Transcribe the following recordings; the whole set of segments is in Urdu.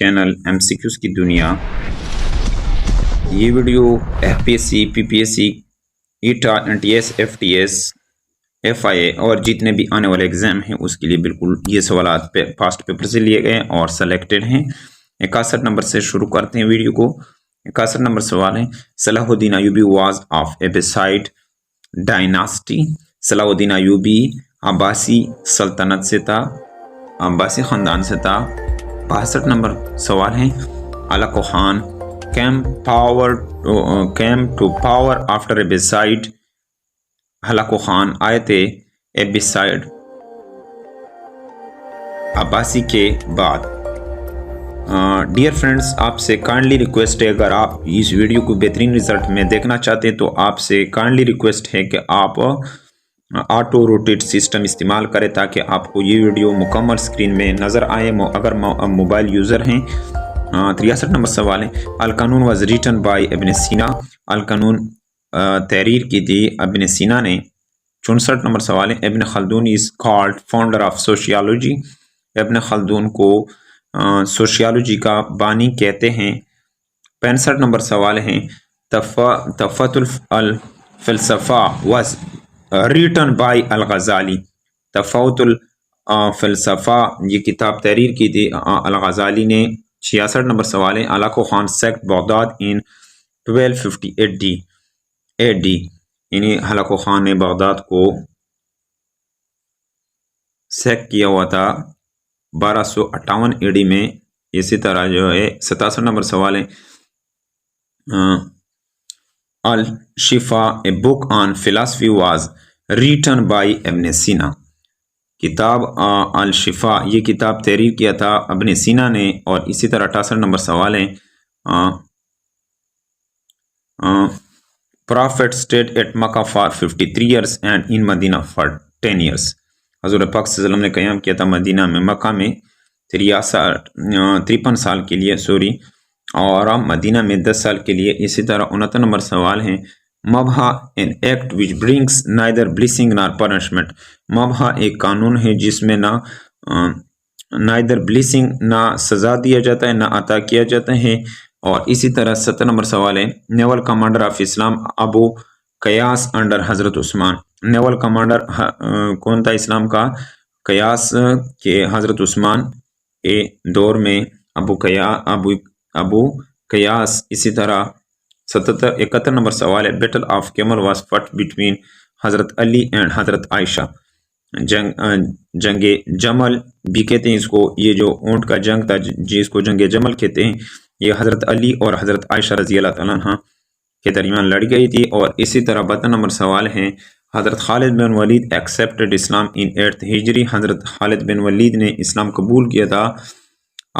چینل MCQs کی دنیا۔ یہ video FPSC PPSC ETA NTS FTS FIA اور جتنے بھی آنے والے ایگزام ہیں اس کے لیے بالکل یہ سوالات پاسٹ پیپر سے لیے گئے اور سلیکٹڈ ہیں۔ 61 نمبر سے شروع کرتے ہیں ویڈیو کو۔ 61 نمبر سوال ہے، صلاح الدین ایوبی واز آف ایبیسائڈ ڈائناسٹی۔ صلاح الدین ایوبی عباسی سلطنت سے تھا، عباسی خاندان سے تھا۔ 62 نمبر سوال ہے، علاقہ خان came to power after Abbasid. Hulagu Khan آئے تھے ایبیسائڈ عباسی کے بعد۔ ڈیئر فرینڈز، آپ سے کائنڈلی ریکویسٹ ہے، اگر آپ اس ویڈیو کو بہترین رزلٹ میں دیکھنا چاہتے ہیں تو آپ سے کائنڈلی ریکویسٹ ہے کہ آپ آٹو روٹیٹ سسٹم استعمال کریں تاکہ آپ کو یہ ویڈیو مکمل سکرین میں نظر آئے اگر موبائل یوزر ہیں۔ 63 نمبر سوال ہے، القانون واز ریٹن بائی ابن سینا۔ القانون تحریر کی تھی ابن سینا نے۔ 64 نمبر سوال ہے، Ibn Khaldun is called founder of sociology. Ibn Khaldun کو سوشیالوجی کا بانی کہتے ہیں۔ 65 نمبر سوال ہے، تحفۃ الفلسفہ واز ریٹن بائی الغزالی۔ تحفۃ الفلسفہ یہ کتاب تحریر کی تھی الغزالی نے۔ 66 نمبر سوال ہے، علاقہ خان سیکٹ بغداد ان 1258 AD۔ یعنی ہلاکو خان نے بغداد کو سیک کیا ہوا تھا 1258 AD میں۔ اسی طرح جو ہے 67 نمبر سوال ہے، الشفا اے بک آن فلاسفی واز ریٹن بائی ابن سینا۔ کتاب الشفا یہ کتاب تحریر کیا تھا ابن سینا نے۔ اور اسی طرح 68 نمبر سوال ہے، Prophet stayed at Makkah for 53 years and in Medina for 10 years۔ حضور پاک صلی اللہ علیہ وسلم نے قیام کیا تھا مدینہ میں، مکہ میں 53 سال کے لیے اور مدینہ میں 10 سال کے لیے۔ اسی طرح 69 نمبر سوال ہے، مبہا an act which brings neither blessing nor punishment۔ مبہا ایک قانون ہے جس میں نہ neither blessing نہ سزا دیا جاتا ہے نہ عطا کیا جاتا ہے۔ اور اسی طرح 70 نمبر سوال ہے، نیول کمانڈر آف اسلام ابو قیاس انڈر حضرت عثمان۔ نیول کمانڈر کون تھا اسلام کا؟ قیاس کے حضرت عثمان کے دور میں ابو قیاس۔ اسی طرح 71 نمبر سوال ہے، battle of camel was fought between Hazrat Ali and حضرت عائشہ۔ جنگ جمل بھی کہتے ہیں اس کو، یہ جو اونٹ کا جنگ تھا جس کو جنگ جمل کہتے ہیں، یہ حضرت علی اور حضرت عائشہ رضی اللہ تعالیٰ عنہ کے درمیان لڑ گئی تھی۔ اور اسی طرح 72 نمبر سوال ہے، حضرت خالد بن ولید ایکسیپٹڈ اسلام ان 8 ہجری۔ حضرت خالد بن ولید نے اسلام قبول کیا تھا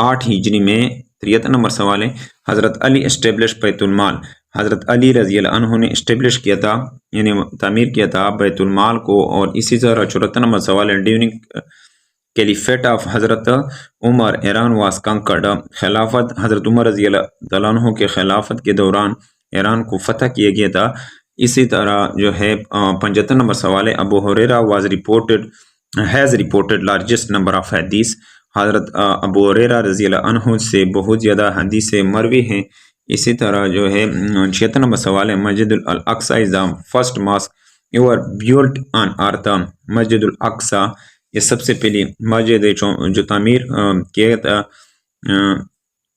8 ہجری میں۔ 73 نمبر سوال ہے، حضرت علی اسٹیبلش بیت المال۔ حضرت علی رضی اللہ عنہ نے اسٹیبلش کیا تھا یعنی تعمیر کیا تھا بیت المال کو۔ اور اسی طرح 74 نمبر سوال ہے، ڈیورنگ کیلیفیٹ آف حضرت عمر ایران واز کنکرڈ۔ خلافت حضرت عمر رضی اللہ تعالیٰ عنہ کے خلافت کے دوران ایران کو فتح کیا گیا تھا۔ اسی طرح جو ہے 75 نمبر سوال ہے، Abu Hurairah has reported largest number of hadith. حضرت ابو ہریرہ رضی اللہ عنہ سے بہت زیادہ حدیث مروی ہیں۔ اسی طرح جو ہے 76 نمبر سوال ہے، Masjid Al Aqsa is the first mosque ever built on earth. Masjid Al Aqsa یہ سب سے پہلی مسجد جو تعمیر کیا تھا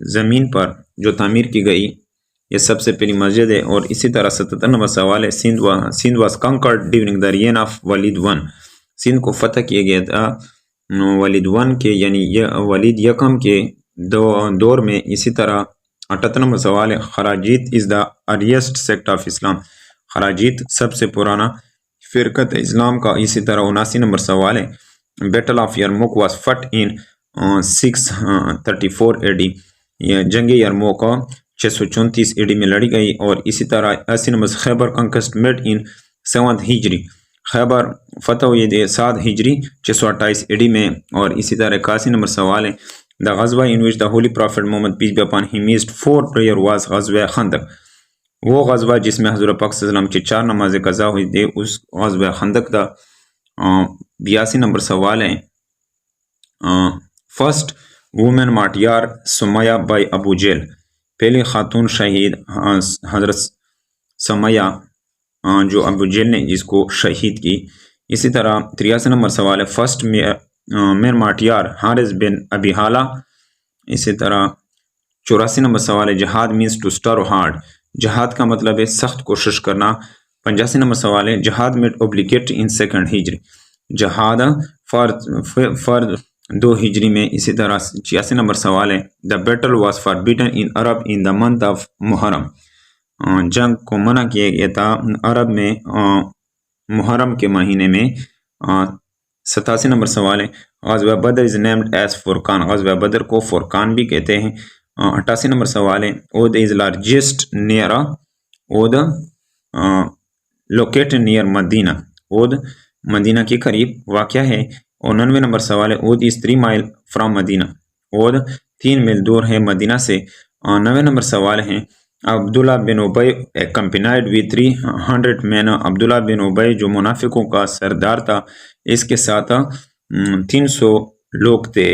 زمین پر جو تعمیر کی گئی، یہ سب سے پہلی مسجد ہے۔ اور اسی طرح 77 نمبر سوال ہے، Sindh was conquered during the reign of Walid one. Sindh کو فتح کیا گیا تھا ولید ون کے یعنی ولید یکم کے دور میں۔ اسی طرح 78 نمبر سوال ہے، خراجیت از دا ارلیسٹ سیکٹ آف اسلام۔ خراجیت سب سے پرانا فرقت اسلام کا۔ اسی طرح 79 نمبر سوال ہے، battle of Yarmouk was fought in 634 AD۔ یہ جنگ یرموک 634 AD میں لڑی گئی۔ اور اسی طرح 80 نمبر خیبر کنکسٹ میڈ ان 7 ہجری۔ خیبر فتح ہوئی تھی 7 ہجری 628 AD میں۔ اور اسی طرح 81 نمبر سوال ہے، the ghazwa in which the holy prophet Muhammad peace be upon him missed 4 prayer was ghazwa Khandaq. وہ غزوہ جس میں حضور پاک صلی اللہ علیہ وسلم کی 4 نمازیں قضا ہوئی تھی اس غزوہ خندق تھا۔ 82 نمبر سوال ہے، first woman martyr Sumayya by Abu Jahl, پہلی خاتون شہید حضرت سمیہ جو ابو جیل نے جس کو شہید کی۔ اسی طرح 83 نمبر سوال ہے فرسٹ میر مارٹیار حارث بن ابی حالہ۔ اسی طرح 84 نمبر سوال ہے جہاد مینس ٹو اسٹرو ہارڈ، جہاد کا مطلب ہے سخت کوشش کرنا۔ 85 نمبر سوال ہے جہاد میڈ اوبلیگیٹری ان سیکنڈ ہجری، جہاد فرض 2 ہجری میں۔ اسی طرح 86 نمبر سوال ہے the battle was forbidden in Arab in the month of Muharram, جنگ کو منع کیا گیا تھا عرب میں محرم کے مہینے میں۔ 87 نمبر سوال ہے غزوہ بدر از نیمڈ ایز فرقان، غزوہ بدر کو فرقان بھی کہتے ہیں۔ 88 نمبر سوال ہے اود از لارجسٹ نیئر، اود لوکیٹڈ نیئر مدینہ، اود مدینہ کے قریب واقع ہے۔ 99 نمبر سوال ہے اود از 3 مائل فرام مدینہ، اود 3 میل دور ہے مدینہ سے۔ 90 نمبر سوال ہے عبداللہ بن ابی اکمپینائڈ ود 300 مین، عبداللہ بن ابی جو منافقوں کا سردار تھا اس کے ساتھ 300 لوگ تھے۔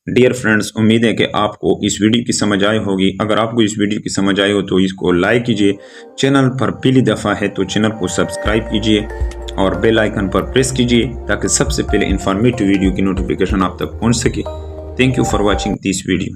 ڈیئر فرینڈز، امید ہے کہ آپ کو اس ویڈیو کی سمجھ آئی ہوگی۔ اگر آپ کو اس ویڈیو کی سمجھ آئی ہو تو اس کو لائک کیجئے، چینل پر پہلی دفعہ ہے تو چینل کو سبسکرائب کیجئے اور بیل آئیکن پر پریس کیجئے تاکہ سب سے پہلے انفارمیٹو ویڈیو کی نوٹیفیکیشن آپ تک پہنچ سکے۔ Thank you for watching this video.